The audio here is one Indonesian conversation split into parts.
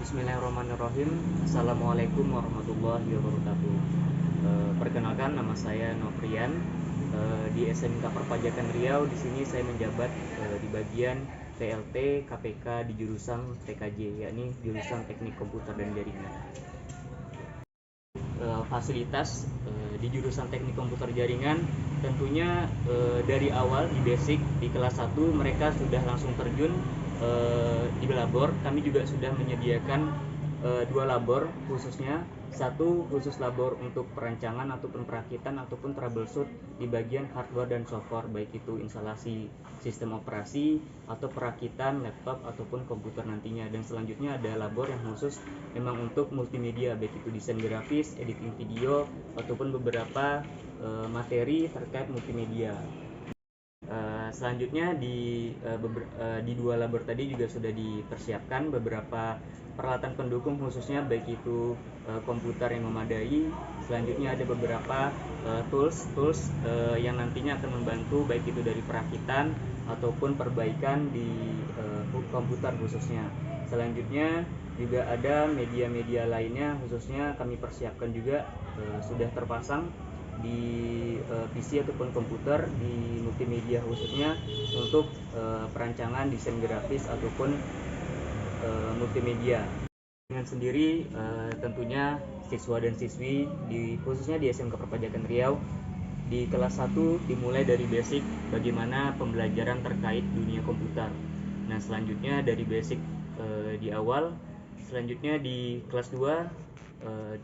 Bismillahirrahmanirrahim. Assalamualaikum warahmatullahi wabarakatuh. Perkenalkan, nama saya Novrian. Di SMK Perpajakan Riau. Di sini saya menjabat di bagian TLT KPK di jurusan TKJ, yakni jurusan Teknik Komputer dan Jaringan. Fasilitas di jurusan Teknik Komputer Jaringan tentunya dari awal di basic di kelas 1 mereka sudah langsung terjun di labor. Kami juga sudah menyediakan 2 labor khususnya, satu khusus labor untuk perancangan ataupun perakitan ataupun troubleshoot di bagian hardware dan software, baik itu instalasi sistem operasi atau perakitan laptop ataupun komputer nantinya. Dan selanjutnya ada labor yang khusus memang untuk multimedia, baik itu desain grafis, editing video ataupun beberapa materi terkait multimedia. Selanjutnya di 2 labor tadi juga sudah dipersiapkan beberapa peralatan pendukung khususnya, baik itu komputer yang memadai. Selanjutnya ada beberapa tools yang nantinya akan membantu baik itu dari perakitan ataupun perbaikan di komputer khususnya. Selanjutnya juga ada media-media lainnya, khususnya kami persiapkan juga sudah terpasang di PC ataupun komputer di multimedia, khususnya untuk perancangan desain grafis ataupun multimedia. Dengan sendiri tentunya siswa dan siswi khususnya di SMK Perpajakan Riau di kelas 1 dimulai dari basic bagaimana pembelajaran terkait dunia komputer. Nah, selanjutnya dari basic di awal, selanjutnya di kelas 2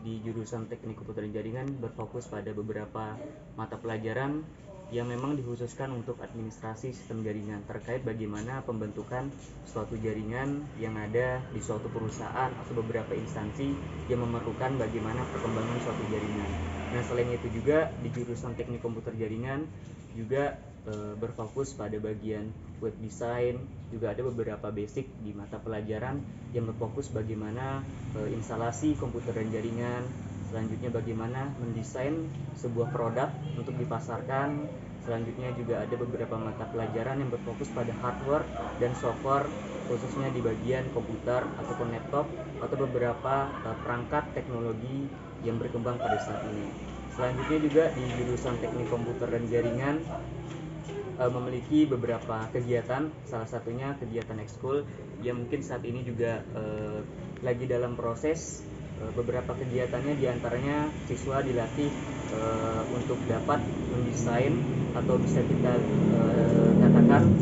di jurusan Teknik Komputer dan Jaringan berfokus pada beberapa mata pelajaran yang memang dikhususkan untuk administrasi sistem jaringan terkait bagaimana pembentukan suatu jaringan yang ada di suatu perusahaan atau beberapa instansi yang memerlukan bagaimana perkembangan suatu jaringan. Nah, selain itu juga di jurusan Teknik Komputer Jaringan juga berfokus pada bagian web design, juga ada beberapa basic di mata pelajaran yang berfokus bagaimana instalasi komputer dan jaringan, selanjutnya bagaimana mendesain sebuah produk untuk dipasarkan. Selanjutnya juga ada beberapa mata pelajaran yang berfokus pada hardware dan software, khususnya di bagian komputer ataupun laptop atau beberapa perangkat teknologi yang berkembang pada saat ini. Selanjutnya juga di jurusan Teknik Komputer dan Jaringan memiliki beberapa kegiatan, salah satunya kegiatan ekskul yang mungkin saat ini juga lagi dalam proses. Beberapa kegiatannya diantaranya siswa dilatih untuk dapat mendesain atau bisa kita katakan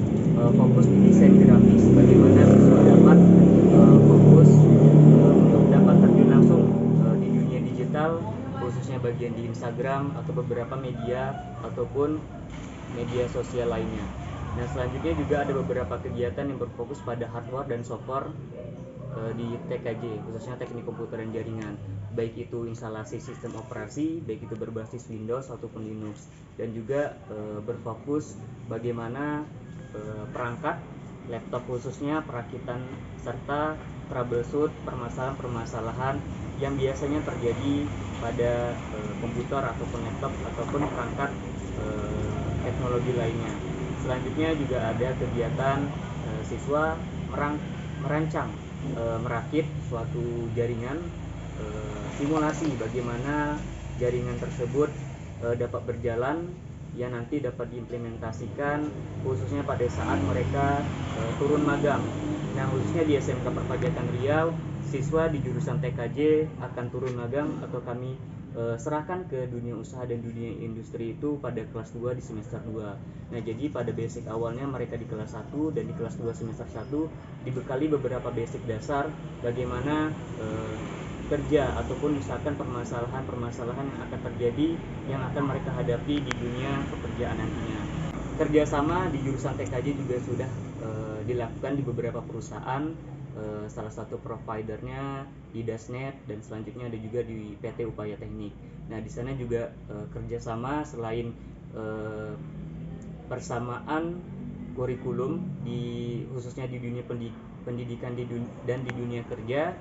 fokus di desain grafis, bagaimana siswa dapat fokus untuk dapat terjun langsung di dunia digital, khususnya bagian di Instagram atau beberapa media ataupun media sosial lainnya. Nah, selanjutnya juga ada beberapa kegiatan yang berfokus pada hardware dan software di TKJ, khususnya Teknik Komputer dan Jaringan, baik itu instalasi sistem operasi, baik itu berbasis Windows ataupun Linux, dan juga berfokus bagaimana perangkat laptop khususnya perakitan serta troubleshoot permasalahan-permasalahan yang biasanya terjadi pada komputer ataupun laptop ataupun perangkat teknologi lainnya. Selanjutnya juga ada kegiatan siswa merancang merakit suatu jaringan, simulasi bagaimana jaringan tersebut dapat berjalan yang nanti dapat diimplementasikan khususnya pada saat mereka turun magang. Nah, khususnya di SMK Perpajakan Riau, siswa di jurusan TKJ akan turun magang atau kami serahkan ke dunia usaha dan dunia industri itu pada kelas 2 di semester 2. Nah, jadi pada basic awalnya mereka di kelas 1 dan di kelas 2 semester 1 dibekali beberapa basic dasar bagaimana kerja ataupun misalkan permasalahan-permasalahan yang akan terjadi yang akan mereka hadapi di dunia pekerjaan nantinya. Kerjasama di jurusan TKJ juga sudah dilakukan di beberapa perusahaan, salah satu providernya di Dasnet dan selanjutnya ada juga di PT Upaya Teknik. Nah, di sana juga kerjasama selain persamaan kurikulum khususnya di dunia pendidikan dan di dunia kerja,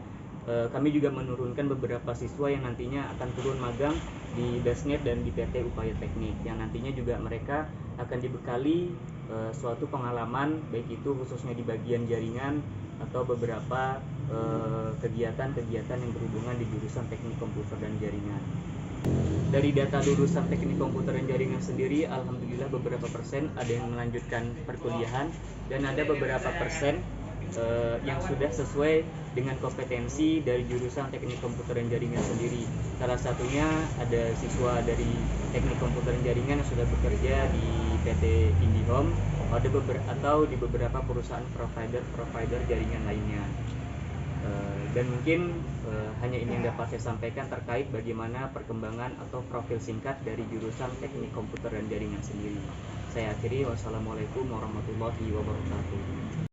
kami juga menurunkan beberapa siswa yang nantinya akan turun magang di Dasnet dan di PT Upaya Teknik, yang nantinya juga mereka akan dibekali suatu pengalaman, baik itu khususnya di bagian jaringan atau beberapa kegiatan-kegiatan yang berhubungan di jurusan teknik komputer dan jaringan. Dari data lulusan teknik komputer dan jaringan sendiri, alhamdulillah beberapa persen ada yang melanjutkan perkuliahan dan ada beberapa persen yang sudah sesuai dengan kompetensi dari jurusan teknik komputer dan jaringan sendiri. Salah satunya ada siswa dari teknik komputer dan jaringan yang sudah bekerja di PT IndiHome atau di beberapa perusahaan provider jaringan lainnya. Dan mungkin hanya ini yang dapat saya sampaikan terkait bagaimana perkembangan atau profil singkat dari jurusan teknik komputer dan jaringan sendiri. Saya akhiri, wassalamualaikum warahmatullahi wabarakatuh.